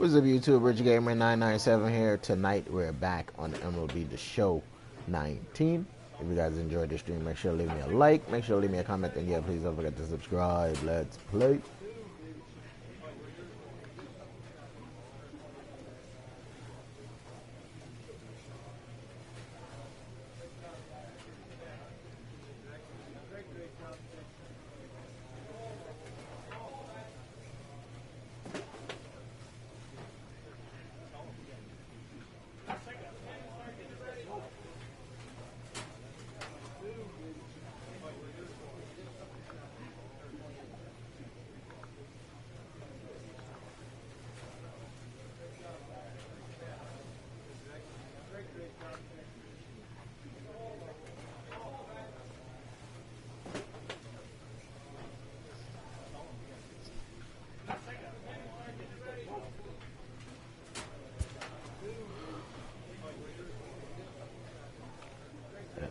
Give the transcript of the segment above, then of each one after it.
What's up, YouTube? Rich Gamer 997 here. Tonight we're back on MLB The Show 19. If you guys enjoyed the stream, make sure to leave me a like, make sure to leave me a comment, and yeah, please don't forget to subscribe. Let's play.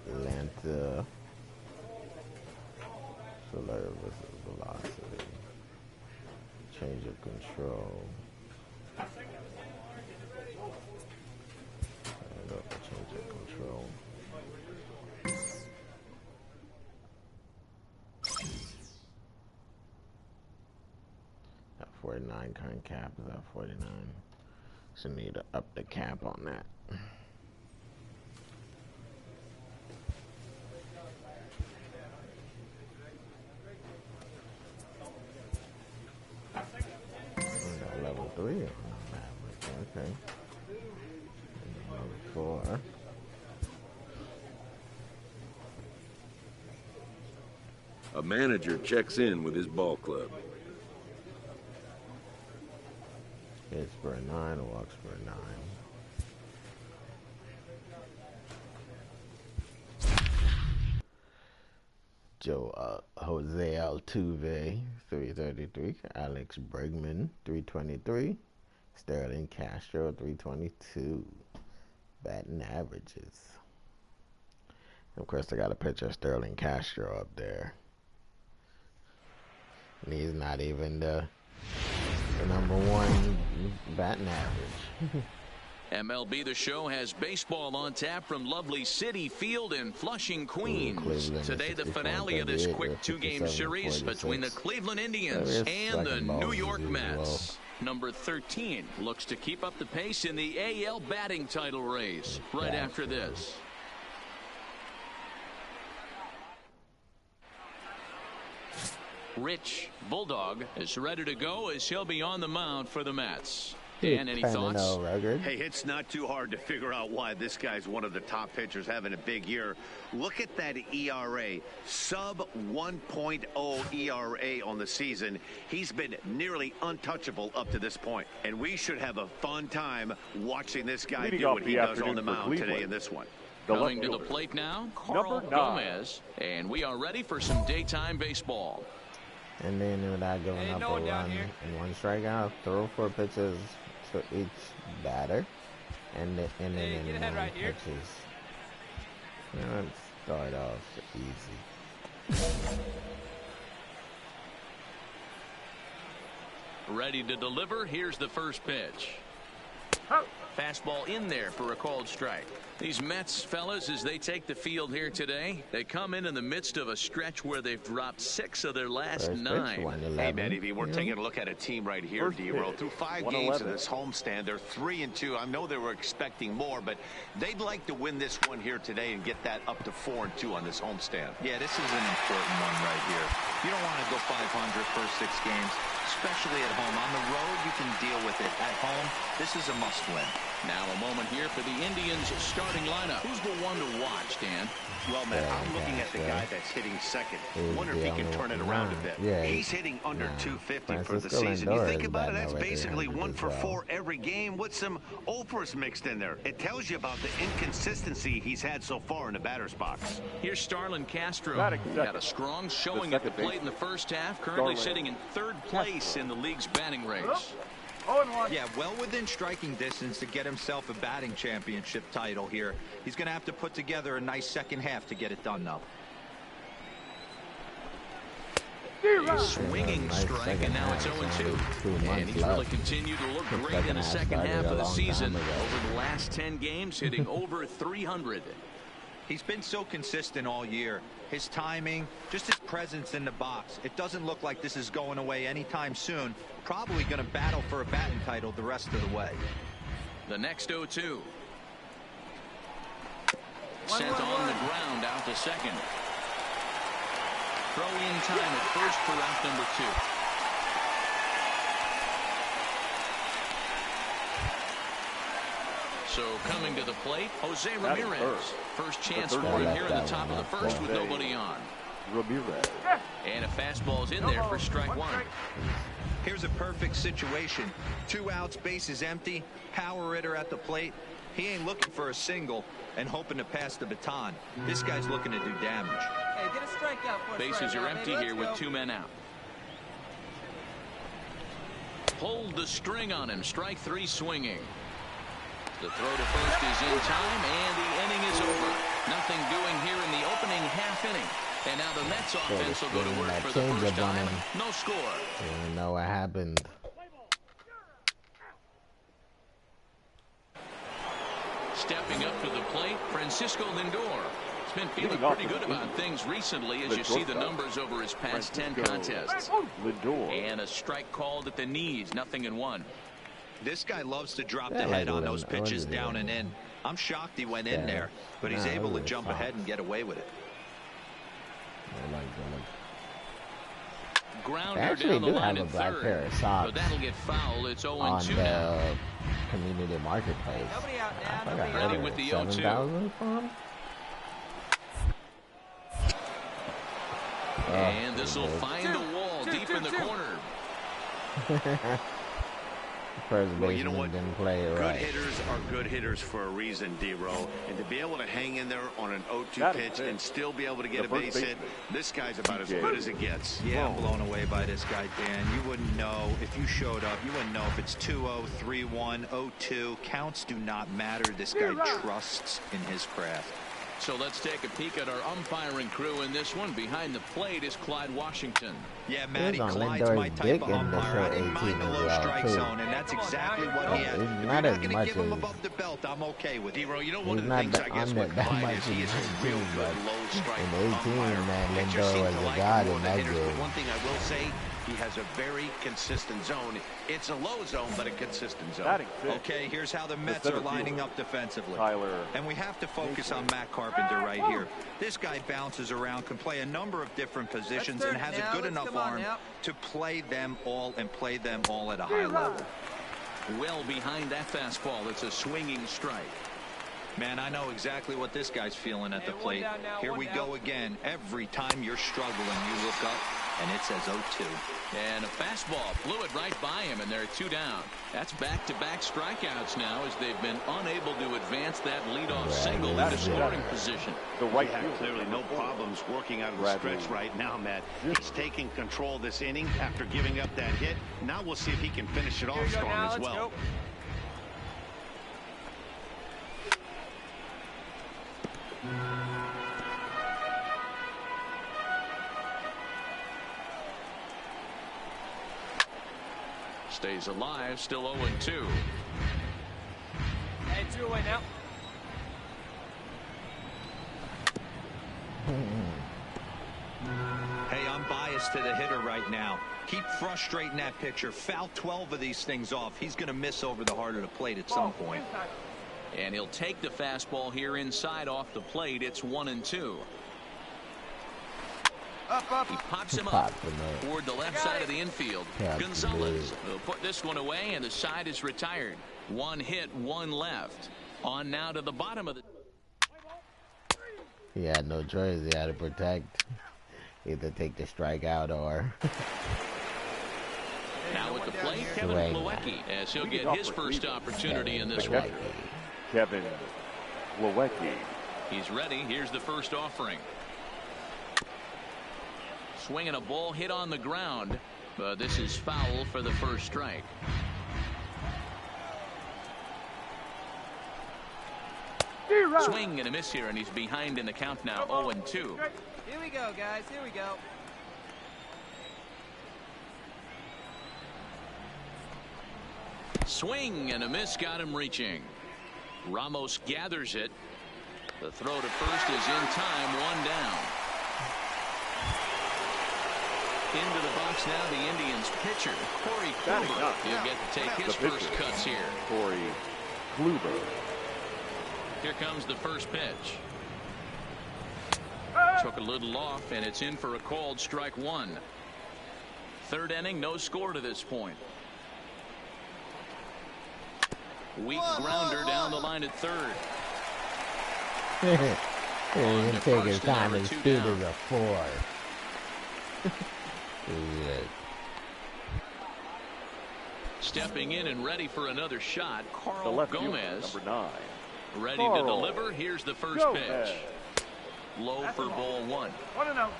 Atlanta, Solar versus Velocity, change of control. Change of control. At 49 current cap is at 49. So need to up the cap on that. Level 3 on the Maverick, okay. Level 4. A manager checks in with his ball club. Hits for a 9, walks for a 9. Jose Altuve, 333. Alex Bregman, 323. Sterling Castro, 322. Batting averages. Of course, I got a picture of Sterling Castro up there. And he's not even the number one batting average. MLB The Show has baseball on tap from lovely Citi Field in Flushing, Queens. Today, the finale of this quick two-game series between the Cleveland Indians and the New York Mets. Number 13 looks to keep up the pace in the AL batting title race right after this. Rich Bulldog is ready to go as he'll be on the mound for the Mets. Dan, any thoughts? Hey, it's not too hard to figure out why this guy's one of the top pitchers having a big year. Look at that ERA, sub 1.0 ERA on the season. He's been nearly untouchable up to this point. And we should have a fun time watching this guy do what he does on the mound today in this one. Coming to the plate now, Carl Gomez. And we are ready for some daytime baseball. And then without giving up a run and one strikeout, throw 4 pitches to each batter, and then one pitches. Let's start off easy. Ready to deliver. Here's the first pitch. Fastball in there for a called strike. These Mets, fellas, as they take the field here today, they come in the midst of a stretch where they've dropped 6 of their last 9. Hey, Benny, we're taking a look at a team right here, D-Roll. Through 5 games of this homestand, they're 3-2. I know they were expecting more, but they'd like to win this one here today and get that up to 4-2 on this homestand. Yeah, this is an important one right here. You don't want to go 500 first 6 games, especially at home. On the road, you can deal with it. At home, this is a must-win. Now a moment here for the Indians starting lineup. Who's the one to watch, Dan? Well, man, I'm looking at the guy that's hitting second. Wonder if he can turn it around a bit. Yeah, he's hitting under 250 for the season. You think about it, that's basically 1 for 4 every game with some Oprahs mixed in there. It tells you about the inconsistency he's had so far in the batter's box. Here's Starlin Castro. Got a strong showing at the plate in the first half. Currently sitting in 3rd place in the league's batting race. Yeah, well within striking distance to get himself a batting championship title here. He's going to have to put together a nice second half to get it done, though. A swinging strike, and now it's 0-2. And he's really continued to look great in the second half of the season. Over the last 10 games, hitting over 300. He's been so consistent all year. His timing, just his presence in the box. It doesn't look like this is going away anytime soon. Probably going to battle for a batting title the rest of the way. The next 0-2. Sent on the ground out to second. Throw in time at first for out number 2. So coming to the plate, Jose Ramirez. First chance for him here in the top of the first with nobody on. Ramirez. And a fastball's in there for strike one. Here's a perfect situation. 2 outs, bases empty, power hitter at the plate. He ain't looking for a single and hoping to pass the baton. This guy's looking to do damage. Hey, get a strikeout for us. Bases right are now, empty baby. here Let's with 2 men out. Pulled the string on him. Strike 3 swinging. The throw to first is in time, and the inning is over. Nothing doing here in the opening half inning. And now the Mets offense will go to work for the first time. No score. You know what happened. Stepping up to the plate, Francisco Lindor. He's been feeling pretty good about things recently as you see the numbers over his past 10 contests. Lindor. And a strike called at the knees, 0-1. This guy loves to drop the head on those pitches down and in. I'm shocked he went in there, but he's able to jump ahead and get away with it. Grounder Actually down the do line have a at black third, pair of but socks that'll get foul. It's 0-2 on now. the community marketplace. Nobody out I now. thought I Nobody heard Ready it with was the 0-2. 7,000 for him. And this will find the wall deep in the corner. First Well, you know baseman what? didn't play it Good right. hitters are good hitters for a reason, D-Row. And to be able to hang in there on an 0-2 That is pitch it. and still be able to get The a first base hit, baseman. this guy's about as good as it gets. Yeah, I'm blown away by this guy, Dan. You wouldn't know if you showed up. You wouldn't know if it's 2-0, 3-1, 0-2. Counts do not matter. This guy trusts in his craft. So let's take a peek at our umpiring crew in this one. Behind the plate is Clyde Washington. Yeah, Matty, on Clyde's Lindor's my type dick of in the umpire. I show didn't mind the 18 low as well, strike too. zone, and that's exactly what he has. It's If you're not not as going to much give him as- above the belt, I'm okay with it. D-Row, you know, one He's of the not things that- I guess I'm with not that Clyde much is he is a in real 18, good but low strike in 18, umpire. man, Pitchers Lindor seem was to a like god him more in than that hitters, game. but one thing I will say, he has a very consistent zone. It's a low zone, but a consistent zone. Batting fifth. Okay, here's how the Mets center are lining fielder. up defensively. Tyler. And we have to focus on Matt Carpenter right here. This guy bounces around, can play a number of different positions, and has a good enough arm to play them all and play them all at a high level. Well behind that fastball. It's a swinging strike. Man, I know exactly what this guy's feeling at the plate. Here we go again. Every time you're struggling, you look up, and it says 0-2. And a fastball flew it right by him, and they're 2 down. That's back-to-back strikeouts now as they've been unable to advance that leadoff single into scoring position. The right Yeah, fielder. clearly no problems working out of the Bradley. stretch right now, Matt. He's taking control of this inning after giving up that hit. Now we'll see if he can finish it off strong as well. Stays alive, still 0-2. Hey, 2 away now. Hey, I'm biased to the hitter right now. Keep frustrating that pitcher. Foul 12 of these things off. He's going to miss over the heart of the plate at some point. And he'll take the fastball here inside off the plate. It's 1-2. He pops him up toward the left side of the infield. Gonzalez will put this one away, and the side is retired. 1 hit, 1 left. On now to the bottom of the... He had no choice. He had to protect. Either take the strikeout or... Now at the plate, Kevin Plawecki, as he'll get his first opportunity in this one. Kevin Plawecki. He's ready. Here's the first offering. Swinging a ball hit on the ground, but this is foul for the first strike. Swing and a miss here, and he's behind in the count now, 0-2. Here we go, guys. Here we go. Swing and a miss got him reaching. Ramos gathers it. The throw to first is in time, 1 down. Into the box now, the Indians pitcher, Corey Kluber. He'll get to take his first cuts here. Corey Kluber. Here comes the first pitch. Took a little off, and it's in for a called strike 1. Third inning, no score to this point. Weak grounder down the line at third. He can take his time and speed as a 4. Stepping in and ready for another shot, Carl Gomez. Number 9. Ready to deliver. Here's the first pitch. Low for ball 1. 1-0.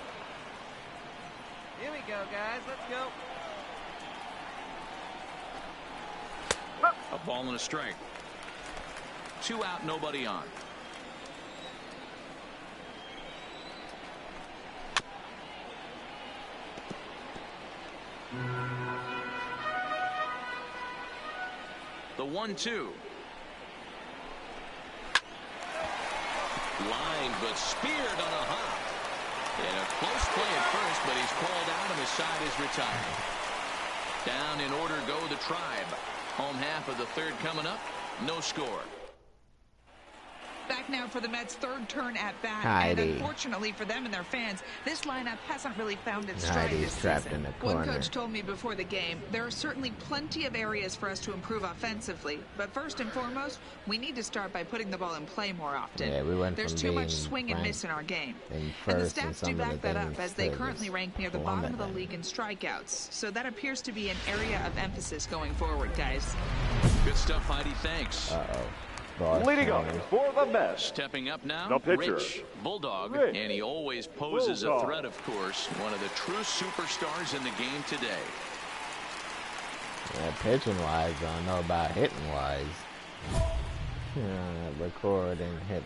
Here we go, guys. Let's go. A ball and a strike. 2 out, nobody on. The 1-2. Line, but speared on a hop. And a close play at first, but he's called out and the side is retired. Down in order go the Tribe. Home half of the third coming up. No score. Back now for the Mets' third turn at bat. And unfortunately for them and their fans, this lineup hasn't really found its stride this season. One coach told me before the game, there are certainly plenty of areas for us to improve offensively. But first and foremost, we need to start by putting the ball in play more often. Yeah, There's too much swing and miss in our game. And the stats do back that up, as they currently rank near the bottom of the league in strikeouts. So that appears to be an area of emphasis going forward, guys. Good stuff, Heidi. Thanks. Leading off for the Mets. Stepping up now, the pitcher, Rich Bulldog, Rich and he always poses a threat, of course. One of the true superstars in the game today. Yeah, pitching-wise, I don't know about hitting-wise. Record and hit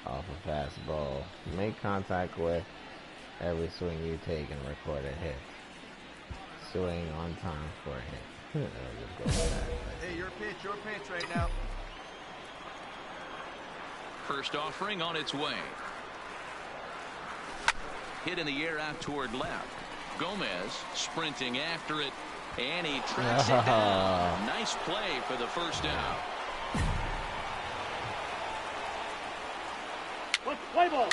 off a fastball. Make contact with every swing you take and record a hit. Swing on time for a hit. Hey, your pitch right now. First offering on its way. Hit in the air out toward left. Gomez sprinting after it, and he tracks it down. Nice play for the first out. Play ball.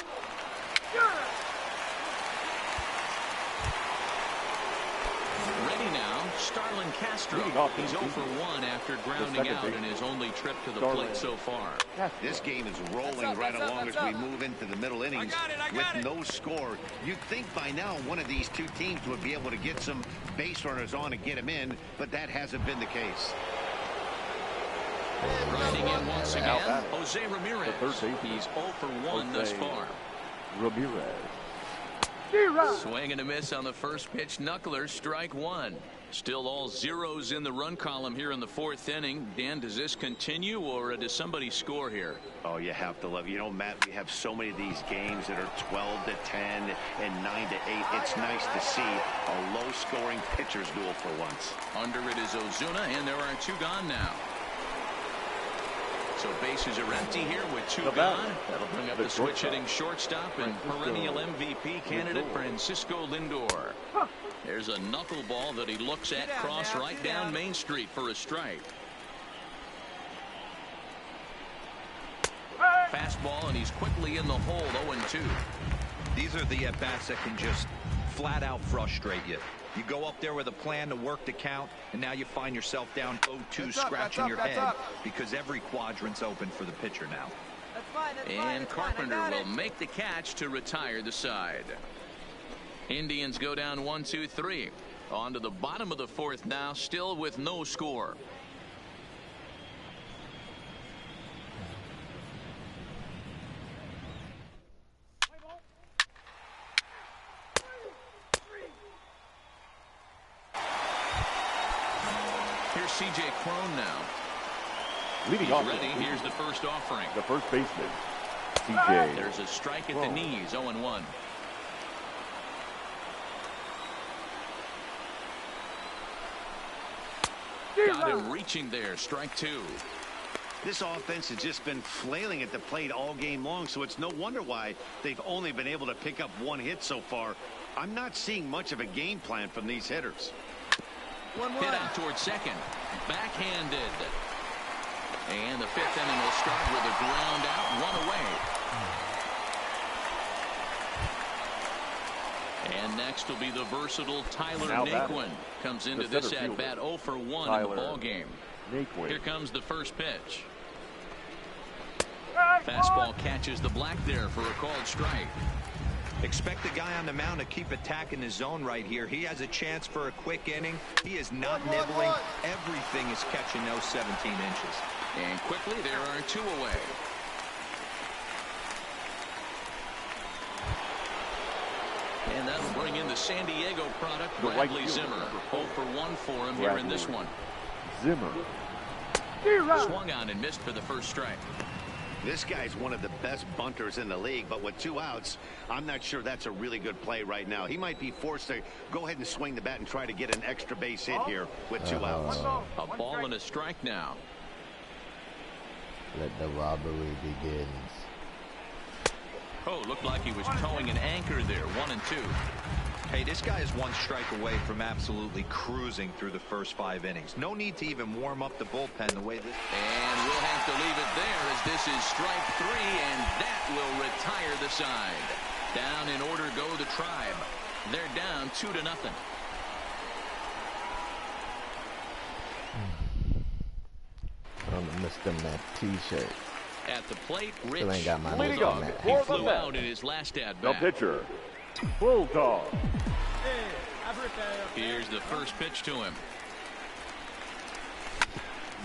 Ready now, Starlin Castro. He's 0 for 1 after grounding out in his only trip to the plate so far. This game is rolling right along as we move into the middle innings with no score. You'd think by now one of these two teams would be able to get some base runners on and get them in, but that hasn't been the case. Riding in once again, Jose Ramirez. He's 0 for 1 thus far. Ramirez. Swing and a miss on the first pitch. Knuckler, strike 1. Still all zeros in the run column here in the 4th inning. Dan, does this continue, or does somebody score here? Oh, you have to love it. You know, Matt, we have so many of these games that are 12-10 and 9-8. It's nice to see a low-scoring pitcher's duel for once. Under it is Ozuna, and there are 2 gone now. So bases are empty here with 2 gone. That'll bring up the switch-hitting shortstop and perennial MVP candidate Francisco Lindor. There's a knuckleball that he looks at cross right down Main Street for a strike. Fastball, and he's quickly in the hole, 0-2. These are the at-bats that can just flat-out frustrate you. You go up there with a plan to work the count, and now you find yourself down 0-2, scratching your head because every quadrant's open for the pitcher now. And Carpenter will make the catch to retire the side. Indians go down 1-2-3. On to the bottom of the 4th now, still with no score. Here's C.J. Cron now. Leading off. Ready. Here's the first offering. The first baseman, C.J. There's a strike at the knees, 0-1. Got him reaching there. Strike two. This offense has just been flailing at the plate all game long, so it's no wonder why they've only been able to pick up one hit so far. I'm not seeing much of a game plan from these hitters. Hit out towards second. Backhanded. And the fifth inning will start with a ground out, one away. And next will be the versatile Tyler Naquin. Comes into this at bat 0 for 1 in the ball game. Here comes the first pitch. Fastball catches the black there for a called strike. Expect the guy on the mound to keep attacking his zone right here. He has a chance for a quick inning. He is not nibbling. Everything is catching those 17 inches. And quickly there are 2 away. And that'll bring in the San Diego product, Bradley Zimmer. 0 for 1 for him here in this one. Zimmer. Swung on and missed for the first strike. This guy's one of the best bunters in the league, but with 2 outs, I'm not sure that's a really good play right now. He might be forced to go ahead and swing the bat and try to get an extra base hit here with 2 outs. A ball and a strike now. Let the robbery begins. Oh, looked like he was towing an anchor there. 1 and 2. Hey, this guy is 1 strike away from absolutely cruising through the first 5 innings. No need to even warm up the bullpen the way this. And we'll have to leave it there as this is strike 3, and that will retire the side. Down in order go the Tribe. They're down 2-0. On the Mr. Matt t-shirt. At the plate, Rich. Still ain't got my Leading up He flew out in his last The at-bat. pitcher, Bulldog. Here's the first pitch to him.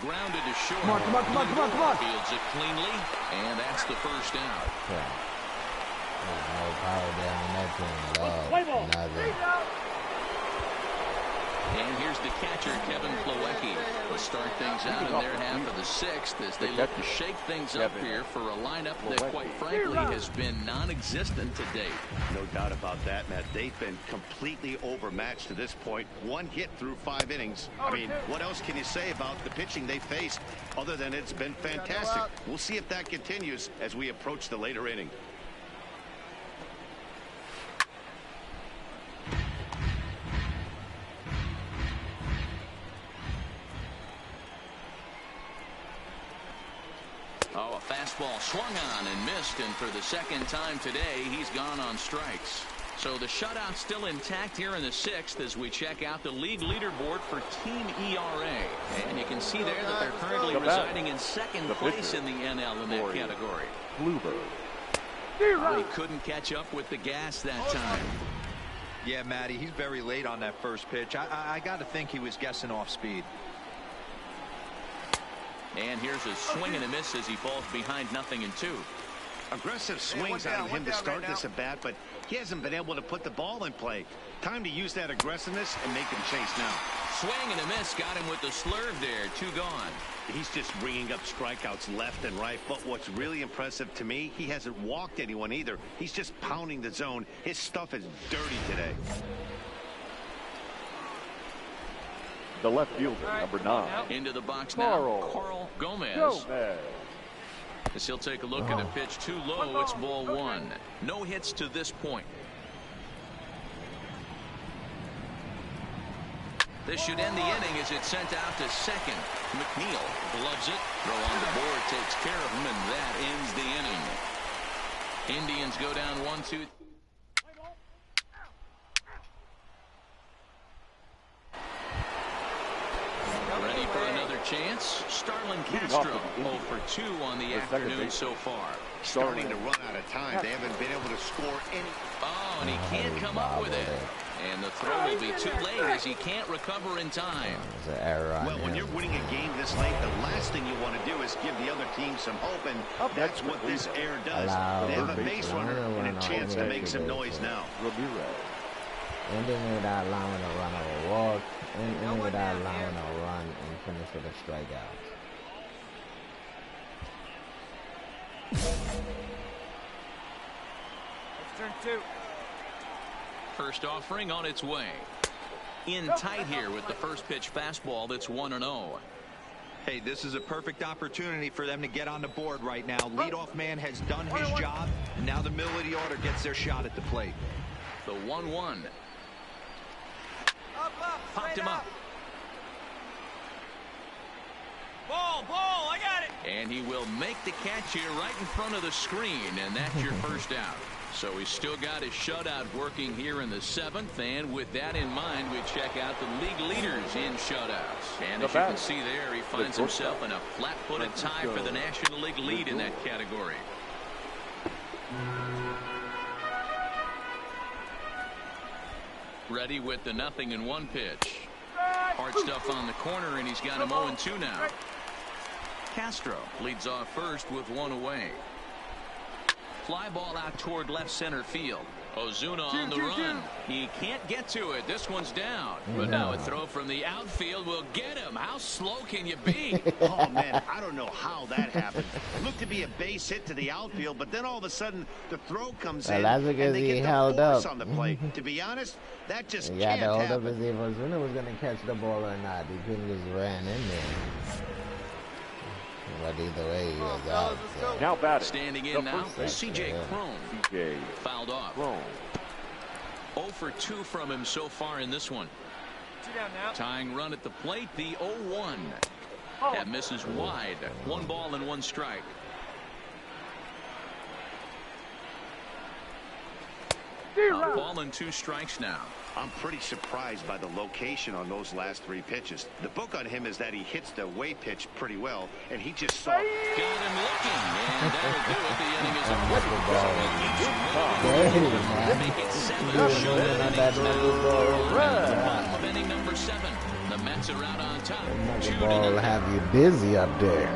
Grounded to short. Come on. Fields it cleanly, and that's the first out. Yeah. No power down in that thing. Nothing. And here's the catcher, Kevin Plawecki. Will start things out in their half of the 6th as they look to shake things up here for a lineup that, quite frankly, has been non-existent to date. No doubt about that, Matt. They've been completely overmatched to this point. 1 hit through 5 innings. I mean, what else can you say about the pitching they faced other than it's been fantastic? We'll see if that continues as we approach the later inning. Oh, a fastball swung on and missed, and for the second time today, he's gone on strikes. So the shutout still intact here in the 6th as we check out the league leaderboard for team ERA. And you can see there that they're currently residing in 2nd place in the NL in that category. Bluebird. He couldn't catch up with the gas that time. Yeah, Matty, he's very late on that first pitch. I got to think he was guessing off speed. And here's a swing and a miss as he falls behind 0-2. Aggressive swings out of him to start this at bat, but he hasn't been able to put the ball in play. Time to use that aggressiveness and make him chase now. Swing and a miss, got him with the slurve there. 2 gone. He's just ringing up strikeouts left and right, but what's really impressive to me, he hasn't walked anyone either. He's just pounding the zone. His stuff is dirty today. The left fielder, number 9. Into the box now, Carl Gomez. As he'll take a look at a pitch too low, it's ball 1. No hits to this point. This should end the inning as it's sent out to second. McNeil gloves it. Throw on the board takes care of him, and that ends the inning. Indians go down 1-2. Ready for another chance? Starlin Castro 0 for 2 on the afternoon so far. Starting to run out of time. They haven't been able to score any. Oh, and he can't come up with it. And the throw will be too late as he can't recover in time. There's an error on Well, when you're winning a game this late, the last thing you want to do is give the other team some hope, and that's what this error does. They have a base runner and a chance to make some noise now. Ending without allowing a run or a walk, ending without allowing a run and finish with a strikeout. It's turn 2. First offering on its way. in tight here with the first pitch fastball that's 1-0. Hey, this is a perfect opportunity for them to get on the board right now. Leadoff man has done his job, and now the middle of the order gets their shot at the plate. The 1-1. Popped him up. Ball, I got it. And he will make the catch here right in front of the screen, and that's your first out. So he's still got his shutout working here in the 7th, and with that in mind, we check out the league leaders in shutouts. And as you can see there, he finds himself in a flat-footed tie for the National League lead in that category. Ready with the 0-1 pitch. Hard stuff on the corner, and he's got him 0-2 now. Castro leads off first with 1 away. Fly ball out toward left center field. Ozuna on the run. He can't get to it. This one's down. But now a throw from the outfield will get him. How slow can you be? Oh, man, I don't know how that happened. Looked to be a base hit to the outfield, but then all of a sudden the throw comes in that's because and they he get the held force up on the plate. To be honest, that just he can't got to hold happen. up and see if Ozuna was going to catch the ball or not. He couldn't just ran in there. But either way, he was out. So. Now batting. Standing in now, C.J. Cron. C.J. Fouled off. 0 for 2 from him so far in this one. 2 down now. Tying run at the plate, the 0-1. That misses wide. 1 ball and 1 strike. A ball and 2 strikes now. I'm pretty surprised by the location on those last 3 pitches. The book on him is that he hits the away pitch pretty well, and he just saw it. Got him looking, and that'll do it. The inning is over. Make it 7 short innings now. Bottom of inning number 7. The Mets are out on top. The ball will have you busy up there.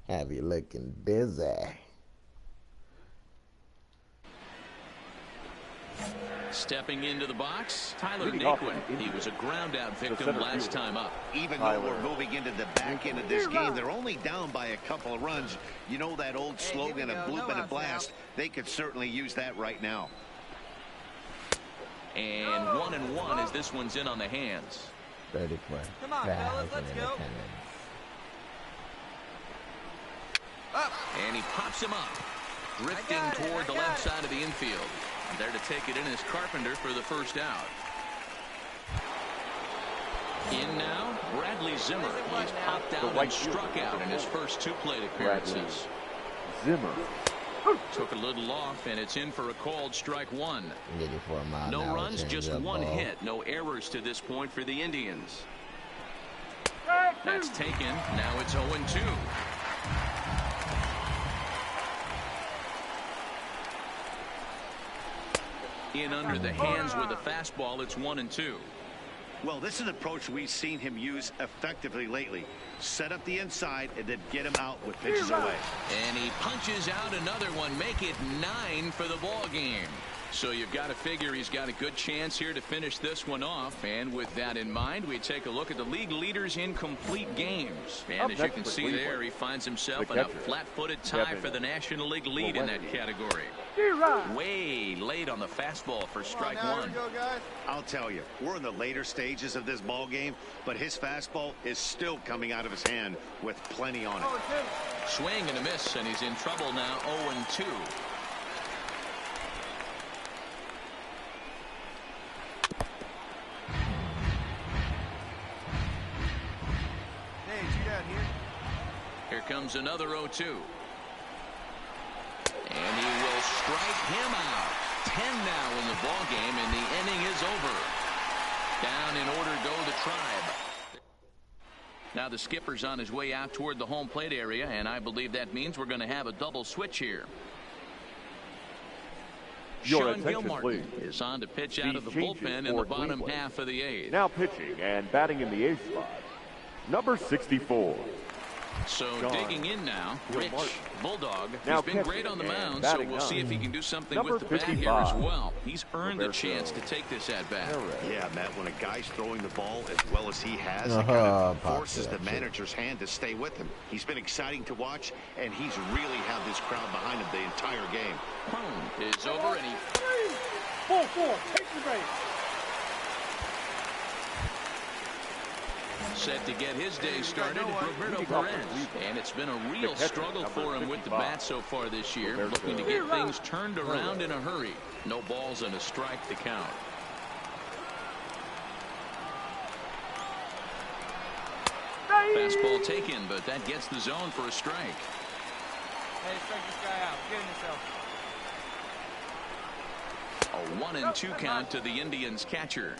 Have you looking busy. Stepping into the box, Tyler Naquin. He was a ground-out victim last time up. Even though we're moving into the back end of this game, they're only down by a couple of runs. You know that old slogan of bloop and a blast? They could certainly use that right now. And 1-1 as this one's in on the hands. 34. Come on, fellas, let's go. And he pops him up, drifting toward the left side of the infield. There to take it in is Carpenter for the first out. In now, Bradley Zimmer. He's popped out and struck out in his first 2 plate appearances. Zimmer. Took a little off, and it's in for a called strike 1. No runs, just 1 hit. No errors to this point for the Indians. That's taken. Now it's 0-2. In under the hands with a fastball, it's 1-2. Well, this is an approach we've seen him use effectively lately. Set up the inside and then get him out with pitches away. And he punches out another one, make it 9 for the ball game. So you've got to figure he's got a good chance here to finish this one off. And with that in mind, we take a look at the league leaders in complete games. And as you can see there, he finds himself in a flat-footed tie for the National League lead in that category. Way late on the fastball for strike 1. I'll tell you, we're in the later stages of this ball game, but his fastball is still coming out of his hand with plenty on it. Swing and a miss, and he's in trouble now, 0-2. Here comes another 0-2. And he will strike him out. 10 now in the ball game, and the inning is over. Down in order go the Tribe. Now the skipper's on his way out toward the home plate area, and I believe that means we're going to have a double switch here. Sean Gilmartin is on to pitch out of the bullpen in the bottom half of the 8th. Now pitching and batting in the 8th spot, number 64. So digging in now, Rich Bulldog, who's been great on the mound, so we'll see if he can do something with the bat here as well. He's earned the chance to take this at-bat. Yeah, Matt, when a guy's throwing the ball as well as he has, it kind of forces the manager's hand to stay with him. He's been exciting to watch, and he's really had this crowd behind him the entire game. Cron is over, and he Full 4, take the base. Set to get his day started, Roberto Perez. And it's been a real struggle for him with the bat so far this year, looking to get things turned around in a hurry. No balls and a strike to count. Fastball taken, but that gets the zone for a strike. Hey, strike this guy out. Get him yourself. A 1-2 count to the Indians catcher.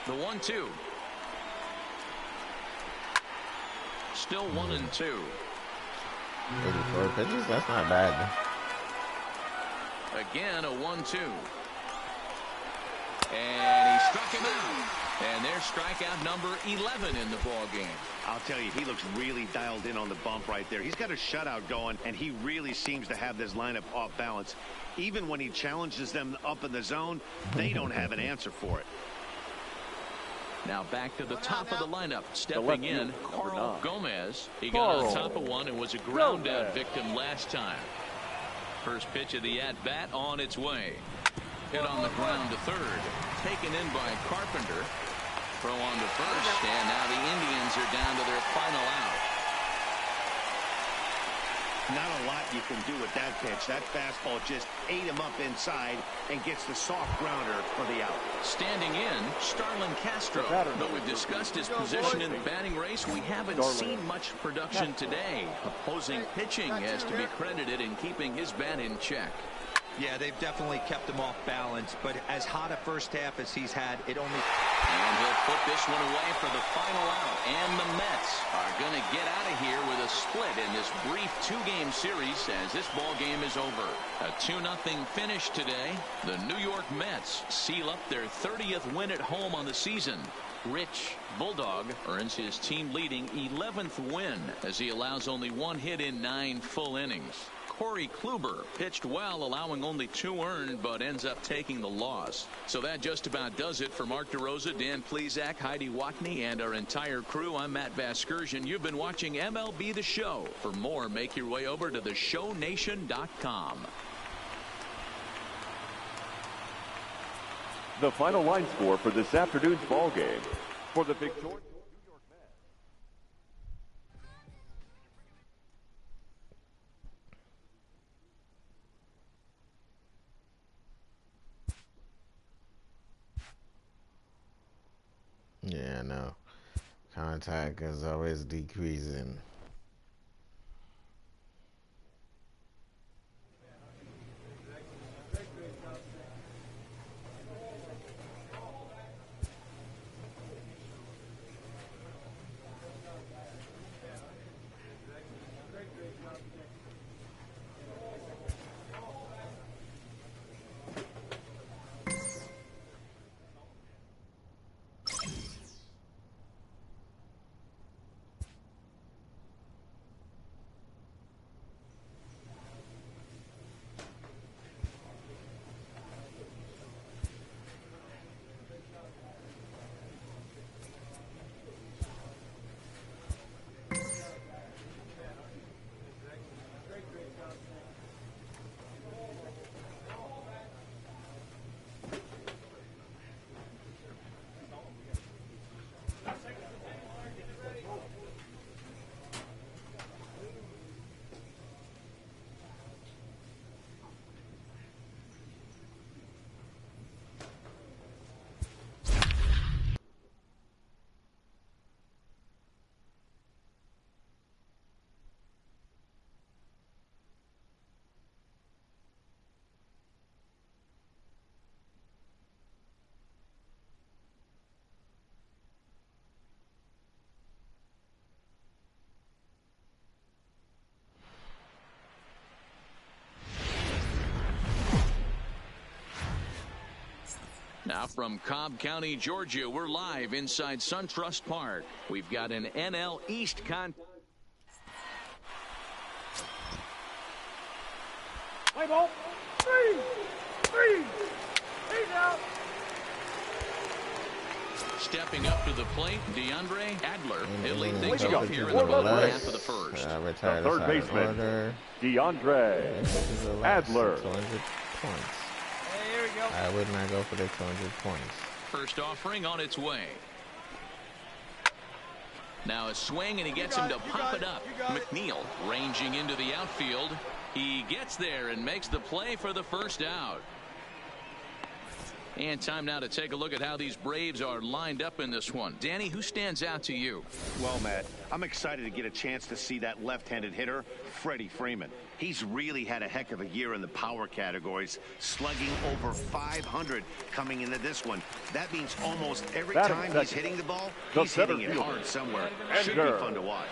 The 1-2. Still 1-2. 84 pitches? That's not bad. Again, a 1-2. And he struck him out. And there's strikeout number 11 in the ball game. I'll tell you, he looks really dialed in on the bump right there. He's got a shutout going, and he really seems to have this lineup off balance. Even when he challenges them up in the zone, they don't have an answer for it. Now back to the top of the lineup. Stepping in, Carl Gomez. He got on top of one and was a ground out victim last time. First pitch of the at-bat on its way. Hit on the ground to third. Taken in by Carpenter. Throw on to first, and now the Indians are down to their final out. Not a lot you can do with that pitch. That fastball just ate him up inside and gets the soft grounder for the out. Standing in, Starlin Castro. Though we've discussed his position in the batting race, we haven't seen much production today. Opposing pitching has to be credited in keeping his bat in check. Yeah, they've definitely kept him off balance, but as hot a first half as he's had, it only... And he'll put this one away for the final out. And the Mets are going to get out of here with a split in this brief two-game series as this ball game is over. A 2-0 finish today. The New York Mets seal up their 30th win at home on the season. Rich Bulldog earns his team-leading 11th win as he allows only one hit in 9 full innings. Corey Kluber pitched well, allowing only 2 earned, but ends up taking the loss. So that just about does it for Mark DeRosa, Dan Plesac, Heidi Watney, and our entire crew. I'm Matt Vasgersian. You've been watching MLB The Show. For more, make your way over to theshownation.com. The final line score for this afternoon's ball game. For the victorious New York Mets. Yeah, no. Contact is always decreasing. Now from Cobb County, Georgia, we're live inside SunTrust Park. We've got an NL East Play ball. 3. He's out. Stepping up to the plate, DeAndre Adler. He'll lead things off here in the bottom half of the first. Third baseman, DeAndre Adler. points. Hey, here we go. I would not go for the 200 points. First offering on its way. Now a swing, and he gets him to pop it up. McNeil ranging into the outfield. He gets there and makes the play for the first out. And time now to take a look at how these Braves are lined up in this one. Danny, who stands out to you? Well, Matt, I'm excited to get a chance to see that left-handed hitter, Freddie Freeman. He's really had a heck of a year in the power categories, slugging over 500 coming into this one. That means almost every time he's hitting the ball, he's hitting it hard somewhere. Should be fun to watch.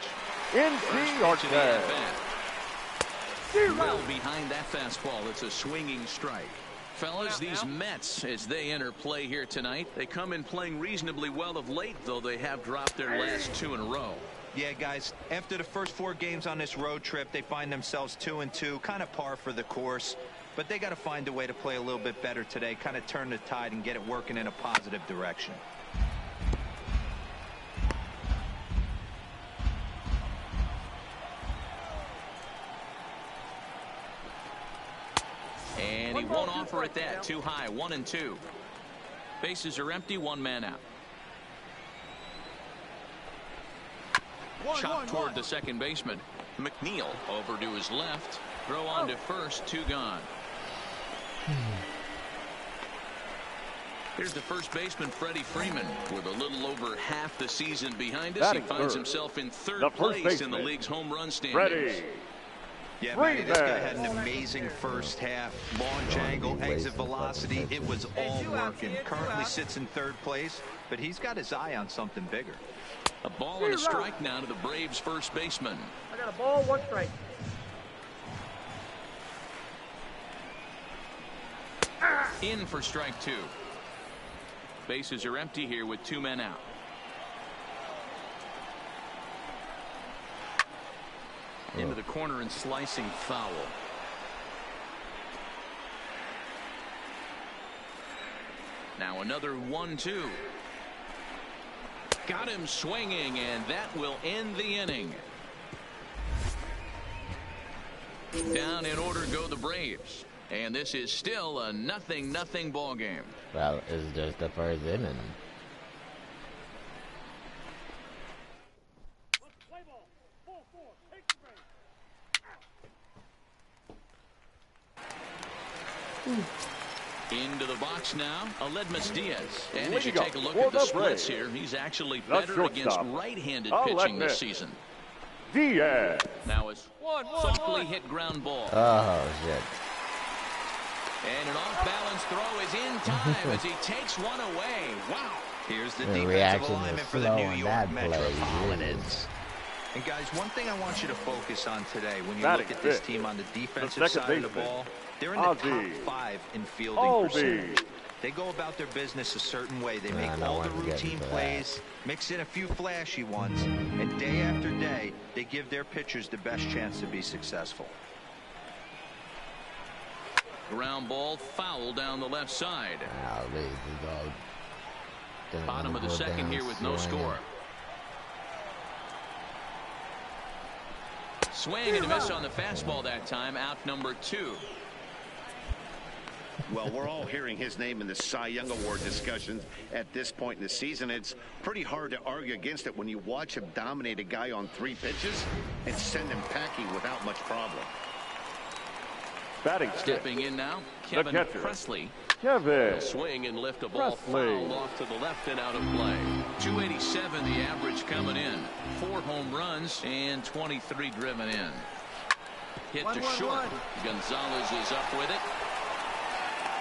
Well behind that fastball, it's a swinging strike. Fellas, these Mets, as they enter play here tonight, they come in playing reasonably well of late, though they have dropped their last 2 in a row. Yeah, guys, after the first 4 games on this road trip, they find themselves 2-2, kind of par for the course. But they got to find a way to play a little bit better today, kind of turn the tide and get it working in a positive direction. And he won't offer it that. Too high. 1-2. Bases are empty. 1 man out. Chop toward the second baseman. McNeil over to his left. Throw on to first. 2 gone. Here's the first baseman, Freddie Freeman, with a little over half the season behind us. He finds himself in 3rd place in the league's home run standings. Yeah, Matty, this guy had an amazing first half. Launch angle, exit velocity, it was all working. Currently sits in 3rd place, but he's got his eye on something bigger. A ball and a strike now to the Braves' first baseman. I got a ball, 1 strike. In for strike 2. Bases are empty here with 2 men out. Into the corner and slicing foul. Now another 1-2. Got him swinging, and that will end the inning. Down in order go the Braves. And this is still a 0-0 ball game. Well, it's just the first inning. Into the box now, Aledmys Diaz. And as you take a look at the splits here, he's actually better against right-handed pitching this season. Diaz. Now it's softly hit ground ball. Oh, shit. And an off-balance throw is in time as he takes one away. Wow. Here's the defensive alignment for the New York Metropolitans. And guys, one thing I want you to focus on today when you look at this team on the defensive side of the ball, they're in the top 5 in fielding percentage. They go about their business a certain way. They make all the routine plays, mix in a few flashy ones, and day after day, they give their pitchers the best chance to be successful. Ground ball foul down the left side. Bottom of the second here with no score. Swing and a miss on the fastball that time. Out number 2. Well, we're all hearing his name in the Cy Young Award discussions at this point in the season. It's pretty hard to argue against it when you watch him dominate a guy on 3 pitches and send him packing without much problem. Stepping in now, Kevin Presley. He'll swing and lift a ball foul off to the left and out of play. 287 the average coming in. 4 home runs and 23 driven in. Hit to short. Gonzalez is up with it.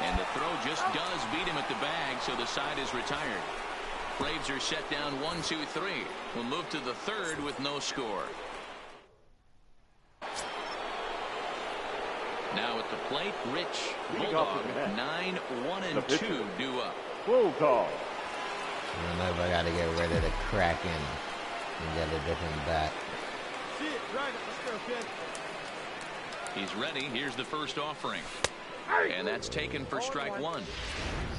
And the throw just does beat him at the bag, so the side is retired. Braves are set down 1-2-3. We'll move to the 3rd with no score. Now at the plate, Rich Bulldog, 9-1-2 due up. Bulldog. I don't know if I got to get rid of the Kraken and get a different bat. See it, drag it. Let's go, kid. He's ready. Here's the first offering. And that's taken for strike 1.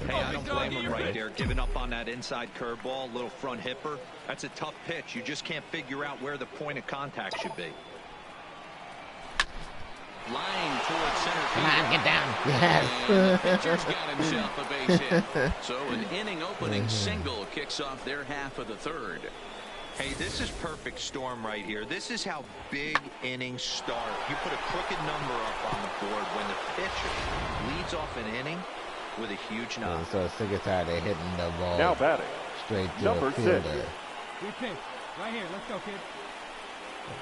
Hey, I don't blame him right there. Giving up on that inside curveball, little front hipper. That's a tough pitch. You just can't figure out where the point of contact should be. Line towards center field. Come on, get down. Yes. And the pitcher's got himself a base hit. So an inning-opening single kicks off their half of the third. Hey, this is perfect storm right here. This is how big innings start. You put a crooked number up on the board when the pitcher leads off an inning with a huge knock. So sick and tired of hitting the ball Now batting, straight to number the fielder. 6. We pitch. Right here. Let's go, kid.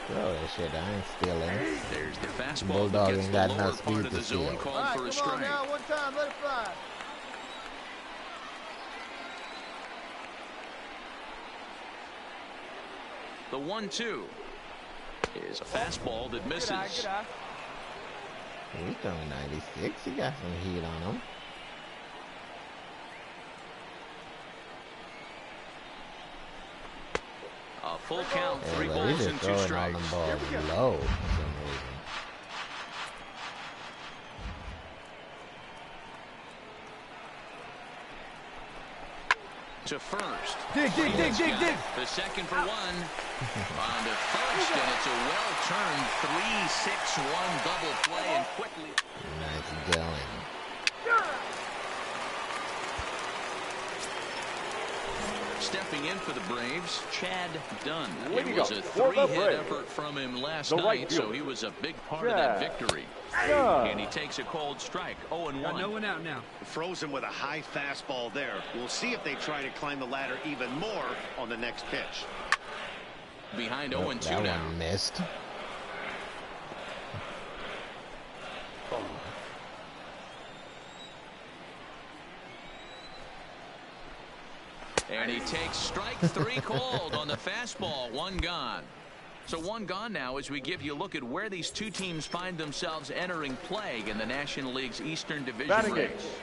Throw that shit. I ain't stealing. There's the fastball Bulldog that gets ain't the got lower enough part speed of to the zone steal. called All right, for a come on strike. now. One time. Let it fly. The 1-2 is a fastball that misses. Good eye. He's throwing 96. He got some heat on him. A full count, Yeah, 3 but balls he's just and 2 throwing all strikes. them balls low for some reason. To first. Dig. The second for 1. On to first, and it's a well-turned 3-6-1 double play, and quickly. Nice going. Stepping in for the Braves, Chad Dunn. Leading It was up a for the 3-hit Braves, effort from him last the right night, so fielder, he was a big part of that Chad victory. Dunn. And he takes a cold strike, 0-1. Got no one out now. Frozen with a high fastball there. We'll see if they try to climb the ladder even more on the next pitch. Behind Oh, 0-2 that now. one missed. And he takes strike 3 called on the fastball. 1 gone. So 1 gone now as we give you a look at where these two teams find themselves entering play in the National League's Eastern Division Batting race. eighth,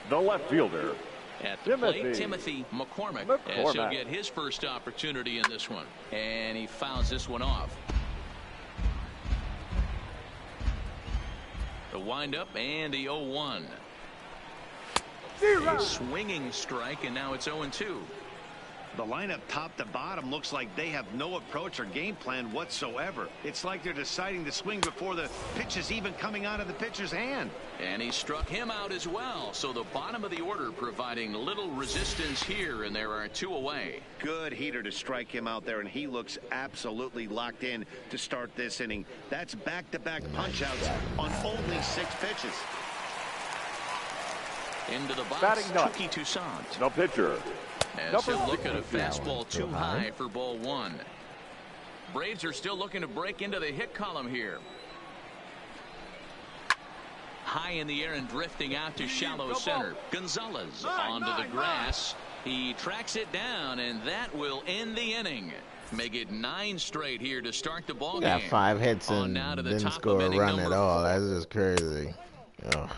the left fielder, At the plate, Timothy McCormick, as he'll get his first opportunity in this one. And he fouls this one off. The windup and the 0-1. A swinging strike, and now it's 0-2. The lineup top to bottom looks like they have no approach or game plan whatsoever. It's like they're deciding to swing before the pitch is even coming out of the pitcher's hand. And he struck him out as well. So the bottom of the order providing little resistance here, and there are 2 away. Good heater to strike him out there, and he looks absolutely locked in to start this inning. That's back-to-back punch-outs on only 6 pitches. Into the box, Batting ninth, Touki Toussaint. the pitcher, As he'll look at a 60. fastball too high for ball 1. Braves are still looking to break into the hit column here. High in the air and drifting out to shallow center. Gonzalez onto the grass. He tracks it down, and that will end the inning. Make it 9 straight here to start the ball game. Got 5 hits On and now to the didn't top score of a inning run at number all. 4. That's just crazy. Ugh.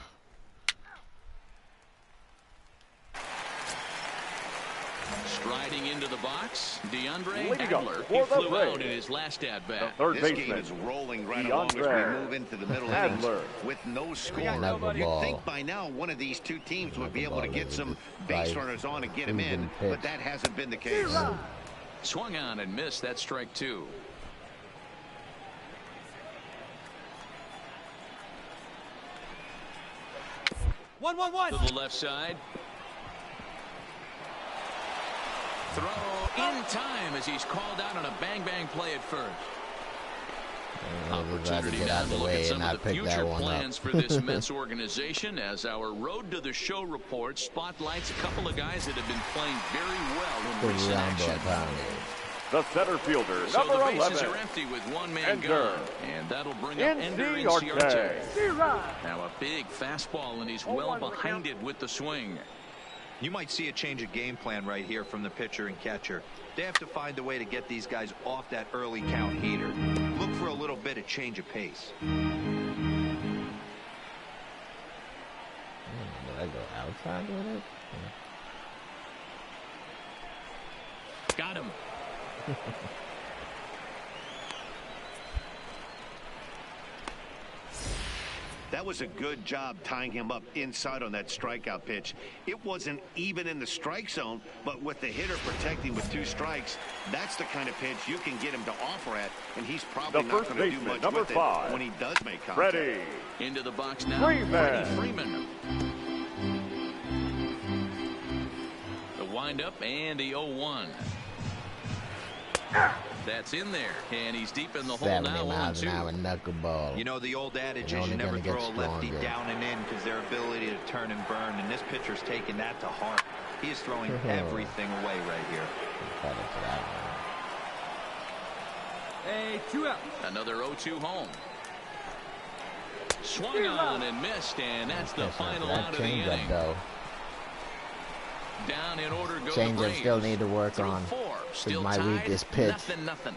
Striding into the box, DeAndre Leading up Adler. for He the flew Braves, out in his last the at-bat. third This game baseman, is rolling right along as we DeAndre move into the middle Adler. innings with no score. Another You'd ball. think by now one of these two teams would be able to get some Right. base runners on and get him in, Pitch. but that hasn't been the case. Swung on and missed. That strike 2. One. To the left side. Throw in time as he's called out on a bang play at first. Opportunity get now out to the look way at and some of not the pick that future one plans up. for this Mets organization as our Road to the Show report spotlights a couple of guys that have been playing very well in recent action. the center fielder, So number the bases 11, are empty with 1 man Ender. gone, and that'll bring up Ender Inciarte. Inciarte. Now a big fastball, and he's well behind it with the swing. You might see a change of game plan right here from the pitcher and catcher. They have to find a way to get these guys off that early count heater. Look for a little bit of change of pace. Did I go outside with it? Got him. That was a good job tying him up inside on that strikeout pitch. It wasn't even in the strike zone, but with the hitter protecting with 2 strikes, that's the kind of pitch you can get him to offer at, and he's probably not going to do much with it when he does make contact. Ready. Into the box now, Freddie Freeman. The windup and the 0-1. That's in there, and he's deep in the hole now. 70 miles an hour knuckleball. You know the old adage is you never throw a lefty down and in because their ability to turn and burn, and this pitcher's taking that to heart. He is throwing everything away right here. Hey, 2 out. Another 0-2 home. Swung on and missed, and that's the final out of the inning. Down in order go the Braves. Still need to work on. Still my tied, weakest pitch. Nothing.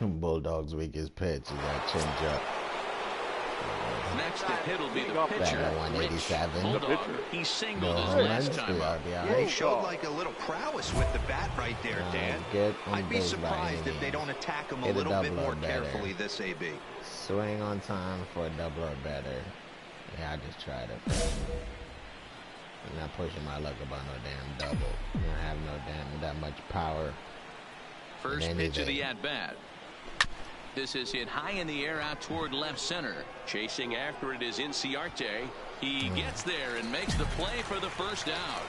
Bulldog's weakest pitch is that changeup. Next to hit will be the pitcher. 187. Bulldog. He singled his last time up. He showed like a little prowess with the bat right there, Dan. I'd be surprised if they don't attack him a little bit more carefully this AB. Swing on time for a double or better. Yeah, I just tried it. I'm not pushing my luck about no damn double. I don't have no damn that much power. First pitch of the at-bat. This is hit high in the air out toward left center. Chasing after it is Inciarte. He gets there and makes the play for the first out.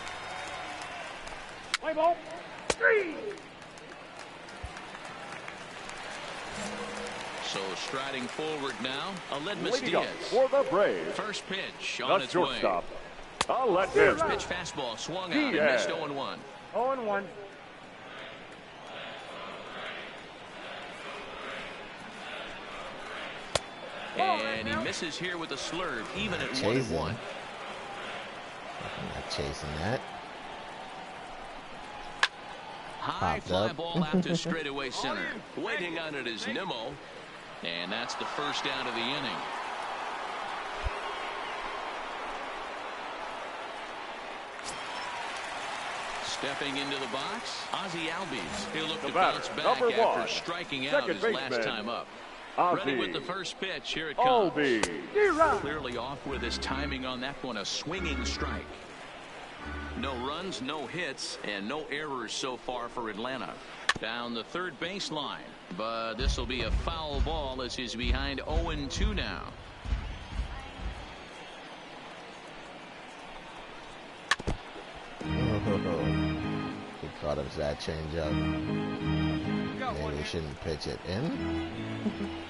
Play ball. 3. So striding forward now, Aledmys Diaz. For the Braves. First pitch on its way. Shortstop, Aledmys. First pitch fastball swung out and missed 0-1. 0-1. And he misses here with a slurve, even at 1-1. I'm not chasing that. High fly ball out to straightaway center. Waiting on it is Nimmo. And that's the first out of the inning. Stepping into the box, Ozzie Albies. He'll look to bounce back after striking out his last time up. Ready with the first pitch. Here it comes. Clearly off with his timing on that one. A swinging strike. No runs, no hits, and no errors so far for Atlanta. Down the third baseline, but this will be a foul ball as he's behind 0-2 now. He caught up that changeup. Maybe we shouldn't pitch it in.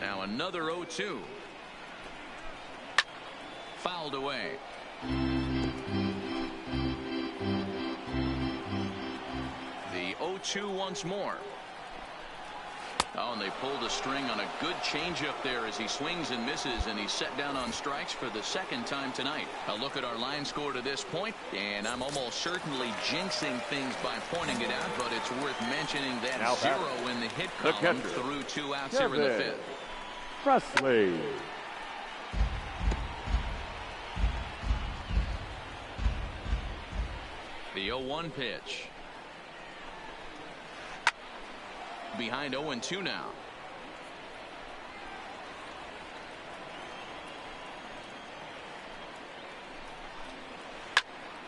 Now another 0-2. Fouled away. The 0-2 once more. Oh, and they pulled a string on a good changeup there as he swings and misses, and he's set down on strikes for the second time tonight. A look at our line score to this point, and I'm almost certainly jinxing things by pointing it out, but it's worth mentioning that now 0 in the hit column through 2 outs here in the 5th. Presley. The 0-1 pitch. Behind 0-2 now.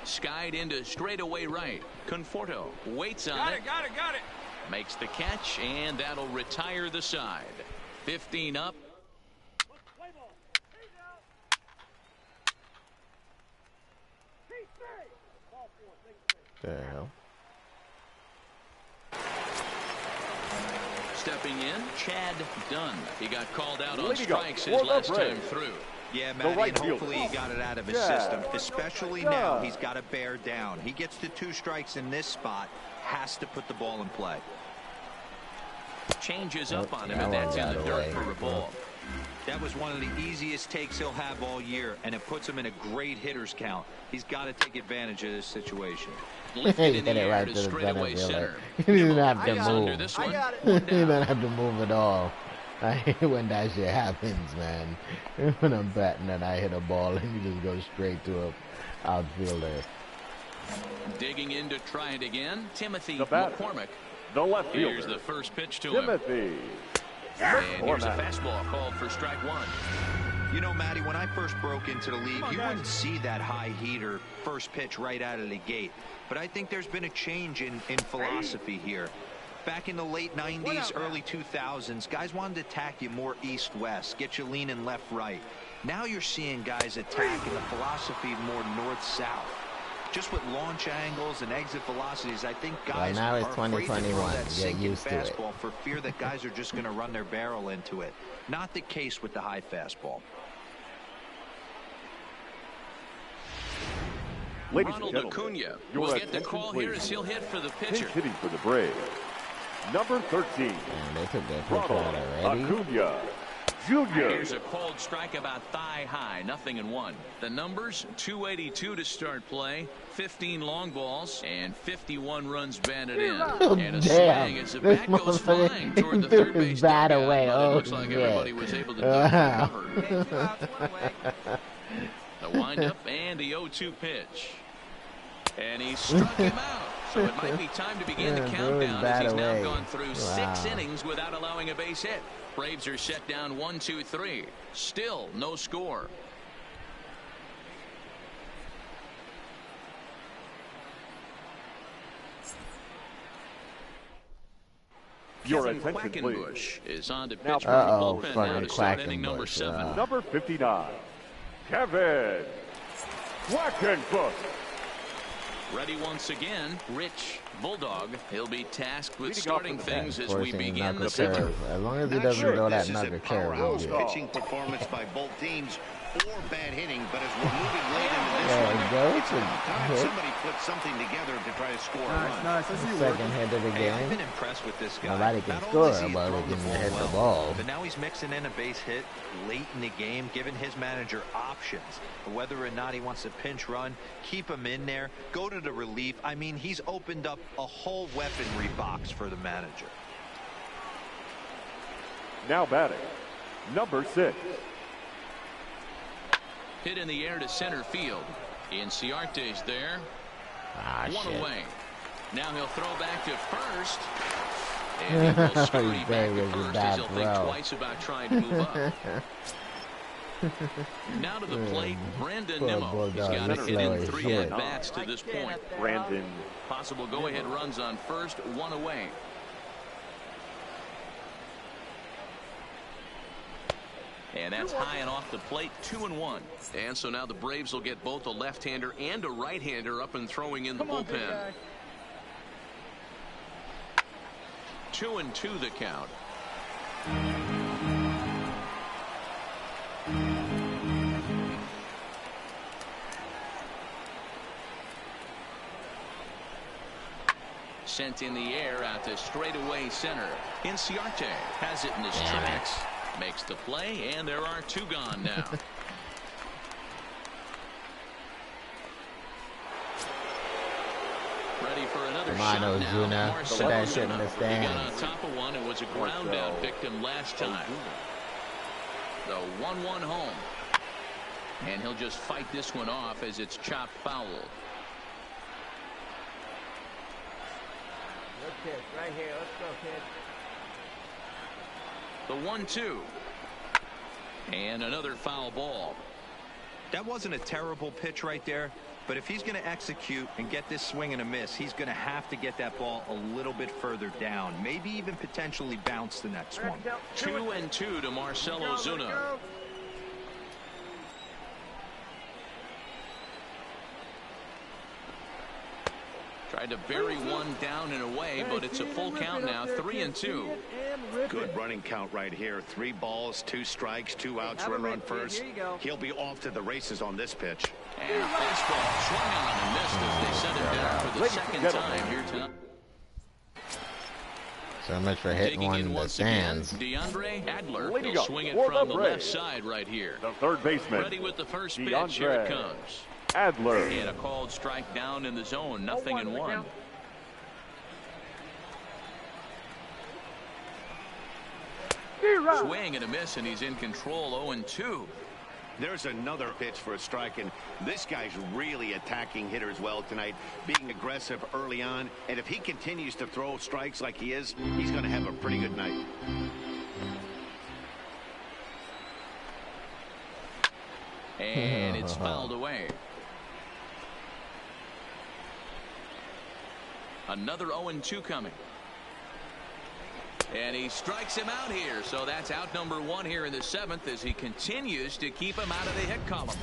Skied into straightaway right. Conforto waits on it. Got it. Makes the catch, and that'll retire the side. 15 up. The hell? Stepping in, Chad Dunn. He got called out on strikes his last time through. Yeah, Matty, and hopefully he got it out of his system. Especially now, he's got to bear down. He gets to 2 strikes in this spot, has to put the ball in play. Changes up on him, and that's in the dirt for a ball. That was one of the easiest takes he'll have all year, and it puts him in a great hitter's count. He's got to take advantage of this situation. Lifted in the air to straightaway center. He didn't have to move. He didn't have to move at all. I hate when that shit happens, man. When I'm batting and I hit a ball and you just go straight to a outfielder. Digging in to try it again, Timothy McCormick. The left fielder. Here's the first pitch to Timothy. him. And here's a fastball called for strike one. You know, Matty, when I first broke into the league, you wouldn't see that high heater first pitch right out of the gate. But I think there's been a change in philosophy here. Back in the late 90s, early 2000s, guys wanted to attack you more east-west, get you leaning left-right. Now you're seeing guys attacking the philosophy more north-south. Just with launch angles and exit velocities, I think guys now it's are afraid to throw that Get sinking used to it. fastball for fear that guys are just going to run their barrel into it. Not the case with the high fastball. Ronald Acuna will get the call here as he'll hit for the pitcher. Hitting for the Braves, number 13. And they took that pitch out Ronald already. Acuna Jr. Here's a cold strike about thigh high, 0-1. The numbers: 282 to start play, 15 long balls, and 51 runs batted in. And a swing as the bat goes flying toward the third base bat dugout, away. but it Oh, looks like everybody was able to cover. The windup and the 0-2 pitch. And he struck him out. So it might be time to begin the countdown as he's now gone through 6 innings without allowing a base hit. Braves are set down 1-2-3. Still no score. Your Kevin attention, Quackenbush please. is on to pitch Now, from the bullpen now to start inning number 7. Number 59, Kevin Quackenbush. Ready once again, Rich Bulldog. He'll be tasked with Leading starting off the things as we Forcing begin the knuckle 7th. curve. As long as he Not doesn't sure throw if that this is a knuckle curve, we'll powerhouse do it. pitching performance by both teams or bad hitting, but as we're moving late into this There one, you go. it's about time somebody puts something together to try to score a run. Nice. I see you Second hit of the Hey, I've game. been impressed with this guy. Nobody can Not score, only has he but thrown he the can ball hit the well, ball. but now he's mixing in a base hit late in the game, giving his manager options. Whether or not he wants to pinch run, keep him in there, go to the relief. I mean, he's opened up a whole weaponry box for the manager. Now batting, number 6. Hit in the air to center field. Inciarte's there. One Shit. away. Now he'll throw back to first. And he will scurry He's back very to good first bat as he'll think throw. twice about trying to move up. Now to the plate, Brandon Poor Nimmo. He's Bulldog. got a He's hit in really 3 short. at-bats to this point. Brandon. Possible go-ahead runs on first, 1 away. And that's high and off the plate, 2-1. And so now the Braves will get both a left-hander and a right-hander up and throwing in the bullpen. 2-2 the count. Sent in the air out to straightaway center. Inciarte has it in his tracks. Makes the play, and there are 2 gone now. Ready for another Come on, shot Ozuna. now. Put Marcell that shit in Ozuna. the He got stands. on top of one and was a ground out victim last time. The 1-1 home. And he'll just fight this one off as it's chopped foul. Good pitch right here. Let's go, kid. The 1-2. And another foul ball. That wasn't a terrible pitch right there, but if he's going to execute and get this swing and a miss, he's going to have to get that ball a little bit further down, maybe even potentially bounce the next one. 2-2 to Marcell Ozuna. Tried to bury one down and away, but it's a full count now, 3-2. Good running count right here. 3 balls, 2 strikes, 2 outs, runner on first. He'll be off to the races on this pitch. And a fastball swung on and missed as they set it down for the second time here tonight. So much for hitting Digging one in in the once again, stands. DeAndre Adler. Leading He'll up swing it for from the the left Braves, side right here. the third baseman, Ready with the first pitch. DeAndre Here it comes. Adler. And a called strike down in the zone. 0-1. Swing and a miss, and he's in control. 0-2. There's another pitch for a strike, and this guy's really attacking hitters well tonight, being aggressive early on. And if he continues to throw strikes like he is, he's going to have a pretty good night. And it's fouled away. Another 0-2 coming. And he strikes him out here. So that's out number 1 here in the 7th as he continues to keep him out of the hit column.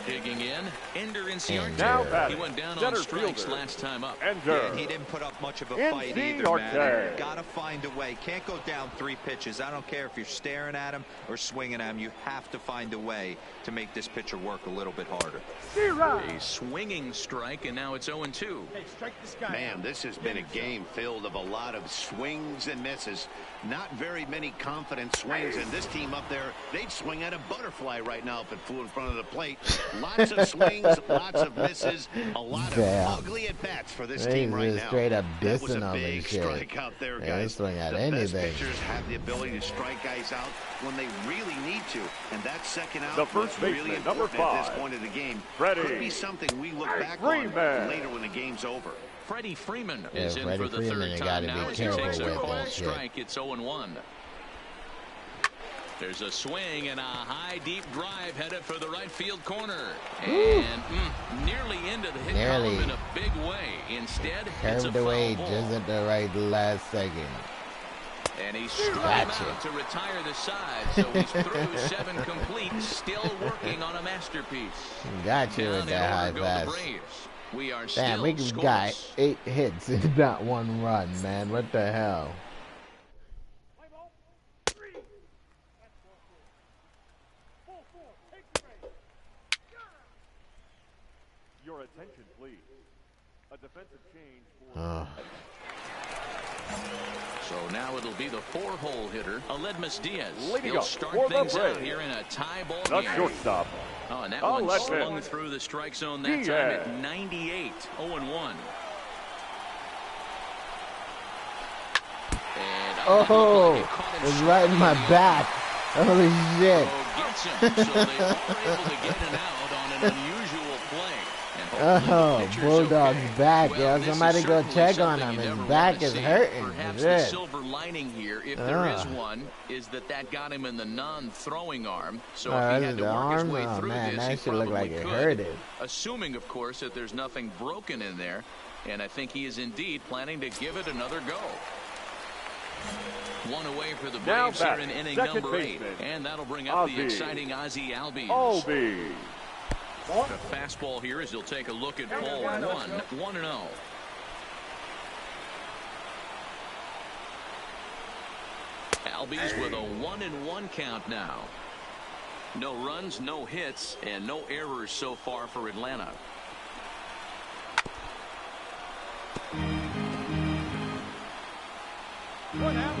Digging in, Ender Inciarte. He went down on strikes last time up. Yeah, and he didn't put up much of a fight either, man. Gotta find a way. Can't go down 3 pitches. I don't care if you're staring at him or swinging at him. You have to find a way to make this pitcher work a little bit harder. A swinging strike, and now it's 0-2. Hey, strike this guy. Man, this has been a game filled of a lot of swings and misses. Not very many confident swings, and this team up there, they'd swing at a butterfly right now if it flew in front of the plate. Lots of swings, lots of misses, a lot of ugly at-bats for this team right now. Straight up that was dissing a on big shit. strike out there, They guys. swing at the anything. best pitchers have the ability to strike guys out when they really need to, and that second out The first was baseman, really number important at 5. this point of the game. Freddie Could be something we look back Freeman. on later when the game's over. Freddie Freeman Yeah, is in Freddie for the Freeman, third you time gotta now be as he careful takes a with called that shit. strike. It's 0-1. There's a swing and a high deep drive headed for the right field corner. And nearly into the hit column in a big way. Instead, it's a curved foul away ball. just at the right last second. And he struck him out to retire the side. So he's through 7 complete, still working on a masterpiece. Got you with that high pass. We are Damn, we got 8 hits and not 1 run, man. What the hell? Your attention, please. A defensive change for... So now it'll be the 4-hole hitter, Aledmus Diaz. He'll start things out here in a tie ball game. The shortstop. Oh, and that one swung through the strike zone that time at 98, 0-1. Oh, it's right in my back. Holy shit. Gets him, so they are able to get it out on an unusual play. Oh, Bulldog's back, yo. Somebody go check on him. His back is hurting. Perhaps the silver lining here, if there is one, is that got him in the non-throwing arm. So if he had to work his way through this, he probably could. Assuming, of course, that there's nothing broken in there. And I think he is indeed planning to give it another go. 1 away for the Braves here in inning number 8. And that'll bring up the exciting Ozzie Albies. The fastball here as he'll take a look at ball 1, 1-0. Albies with a 1-1 count now. No runs, no hits, and no errors so far for Atlanta. One out.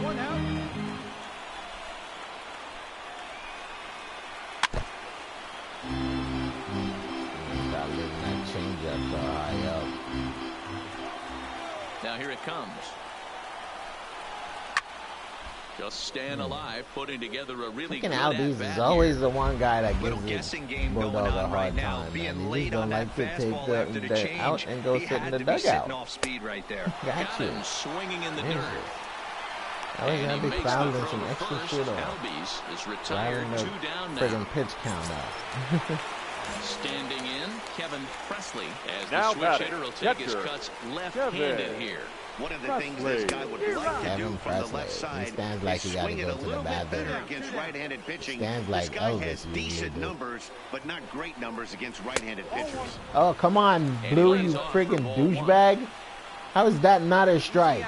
Stop letting that change up so high up. Now here it comes. Just staying alive, putting together a really good Albies is always the one guy that gives his Bulldog a hard time. Man. He just don't like to take the out and go sit in the dugout. Got you. Swinging in the dirt. I was gonna be fouling some extra shit off. Albies is retired, 2 down now. Friggin' pitch count up. Standing in, Kevin Presley, as the switch hitter will take his cuts left-handed here. One of the things this guy would like to do from the left side he stands like he got to go to the bathroom. Against right-handed pitching. Stands like this guy Elvis has decent numbers, but not great numbers against right-handed pitchers. Oh, come on, Blue, you friggin' douchebag. How is that not a strike?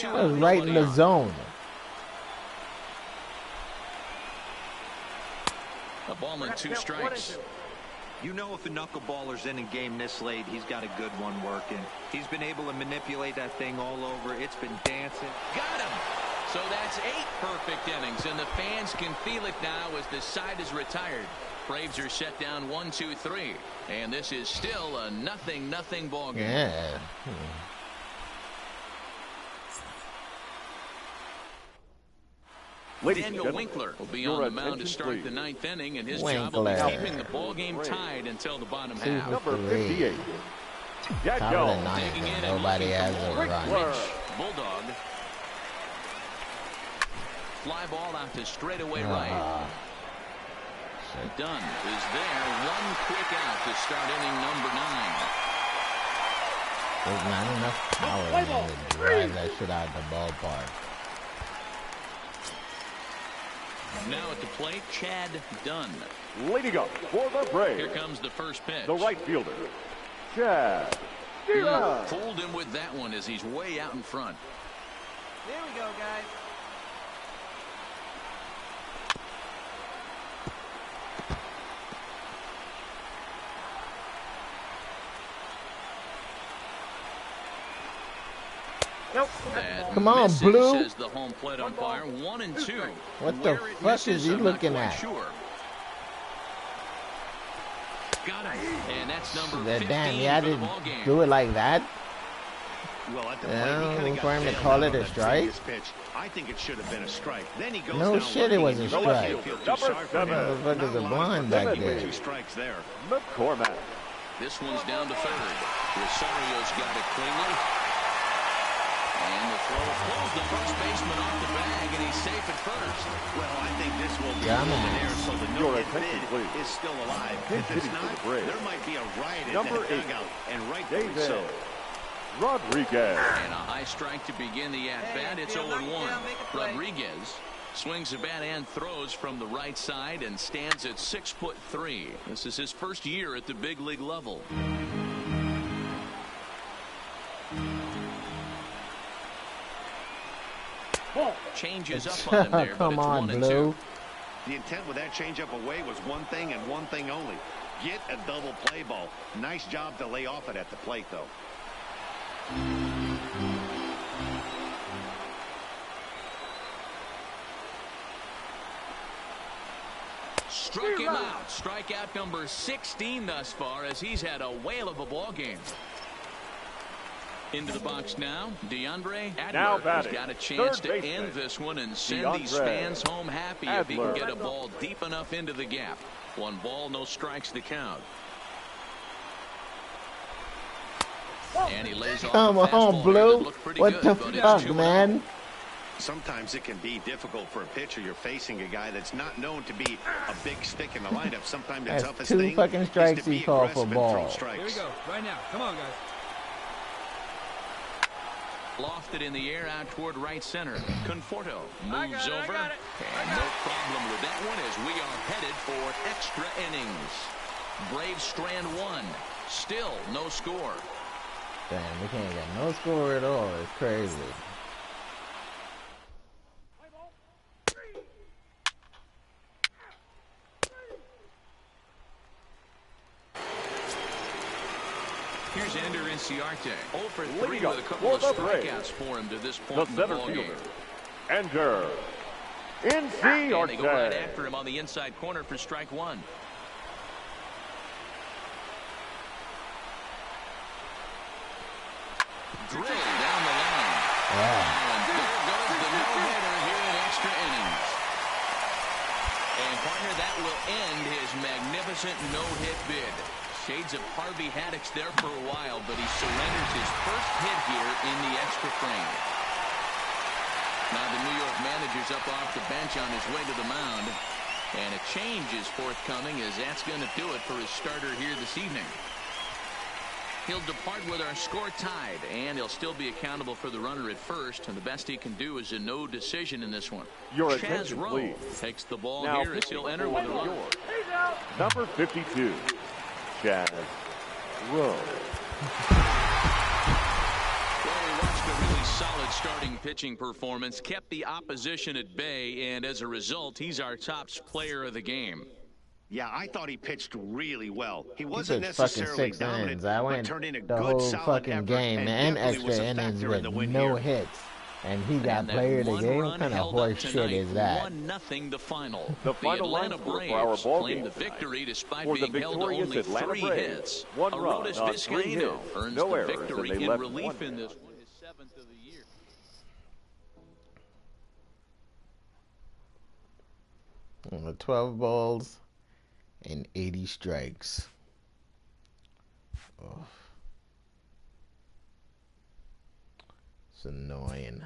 That was right in the zone. A ball and 2 strikes. You know, if a knuckleballer's in a game this late, he's got a good one working. He's been able to manipulate that thing all over. It's been dancing. Got him. So that's 8 perfect innings, and the fans can feel it now as the side is retired. Braves are set down 1-2-3, and this is still a 0-0 ball game. Yeah. Daniel Winkler will be on the mound to start the 9th inning, and his job will be keeping the ball game tied until the bottom half. Number 58. Top of the 9th, and nobody has a run. Bulldog. Fly ball out to straightaway right. shit. Dunn is there. One quick out to start inning number 9. There's not enough power in there to drive that shit out of the ballpark. Now at the plate, Chad Dunn. Leading up for the Braves. Here comes the first pitch. The right fielder, Chad Dunn. Fooled him with that one as he's way out in front. Here we go, guys. Nope. Come on, Blue. Says the home plate umpire. 1 and 2. What the fuck is he looking at? Sure. Got him. And that's number 15 damn, he had for the to ball game. do it like that? Well, at the Yeah, for him to call it a strike? Pitch. I think it should have been a strike. Then he goes No down shit, it was a strike. Number 7. Motherfucker's a blind back there. 2 strikes there. McCormack. This one's down to third. Rosario's got it cleanly. And the throw pulls the first baseman off the bag, and he's safe at first. Well, I think this will be Yeah, in man. there, so the no-hit bid is still alive. If it's not, there might be a riot in Number that 8. dugout, and rightfully David so. Rodriguez. And a high strike to begin the at-bat. It's 0-1. Rodriguez swings the bat and throws from the right side and stands at 6'3". This is his first year at the big league level. Changes up on him there, Come but it's on, 1 and Blue. 2. The intent with that changeup away was one thing and one thing only. Get a double play ball. Nice job to lay off it at the plate, though. Struck him out. Strikeout number 16 thus far as he's had a whale of a ball game. Into the box now, DeAndre Adler has got a chance to end this one and send these fans home happy if he can get a ball deep enough into the gap. 1 ball, no strikes to count. And he lays off Come on, Blue. What the fuck, man? Sometimes it can be difficult for a pitcher. You're facing a guy that's not known to be a big stick in the lineup. Sometimes the That's toughest 2 thing fucking is strikes to be he called for aggressive and throw ball. strikes. Here we go. Right now. Come on, guys. Lofted in the air out toward right center. Conforto moves over. And no problem with that one as we are headed for extra innings. Braves strand 1. Still no score. Damn, we can't get no score at all. It's crazy. Here's Ender Inciarte. 0 for 3 Leading up with a couple of for the Braves, strikeouts for him to this The point in the center ball fielder, game. Ender And they go right Inciarte. after him on the inside corner for strike 1. Drilled down the line. And there goes the no-hitter here in extra innings. And partner, that will end his magnificent no-hit bid. Shades of Harvey Haddix there for a while, but he surrenders his first hit here in the extra frame. Now the New York manager's up off the bench on his way to the mound. And a change is forthcoming as that's going to do it for his starter here this evening. He'll depart with our score tied, and he'll still be accountable for the runner at first, and the best he can do is a no decision in this one. Your Chaz attention, Rowe please. takes the ball Now, here as he'll enter with a runner. Number 52, Chaz Rowe. Well, we watched a really solid starting pitching performance, kept the opposition at bay, and as a result, he's our top player of the game. Yeah, I thought he pitched really well. He He wasn't pitched fucking necessarily 6 dominant, innings. I but went turned in a the good, whole solid fucking effort game and definitely was extra a innings factor in with the win no here. hits. And he got And that player of the one game? run What kind of held up horse shit tonight, is that? 1-0 the final. The final Atlanta line score Braves for our ball claimed game the tonight. victory despite For the being held to victorious only Atlanta 3 Braves, hits. 1 run Aroldis on 3 Vizcaíno hits, earns no the errors, and victory they in left relief 1 in man. this one, his 7th of the year. On 12 balls and 80 strikes. Oh. It's annoying.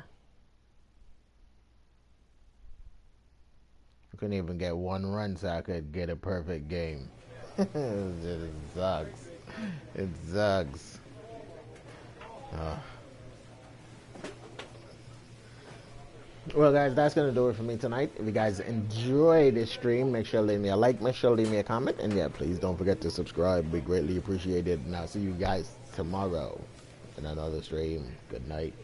I couldn't even get one run so I could get a perfect game. It sucks. It sucks. Well, guys, that's going to do it for me tonight. If you guys enjoyed this stream, make sure to leave me a like, make sure to leave me a comment, and yeah, please don't forget to subscribe. Be greatly appreciated, and I'll see you guys tomorrow in another stream. Good night.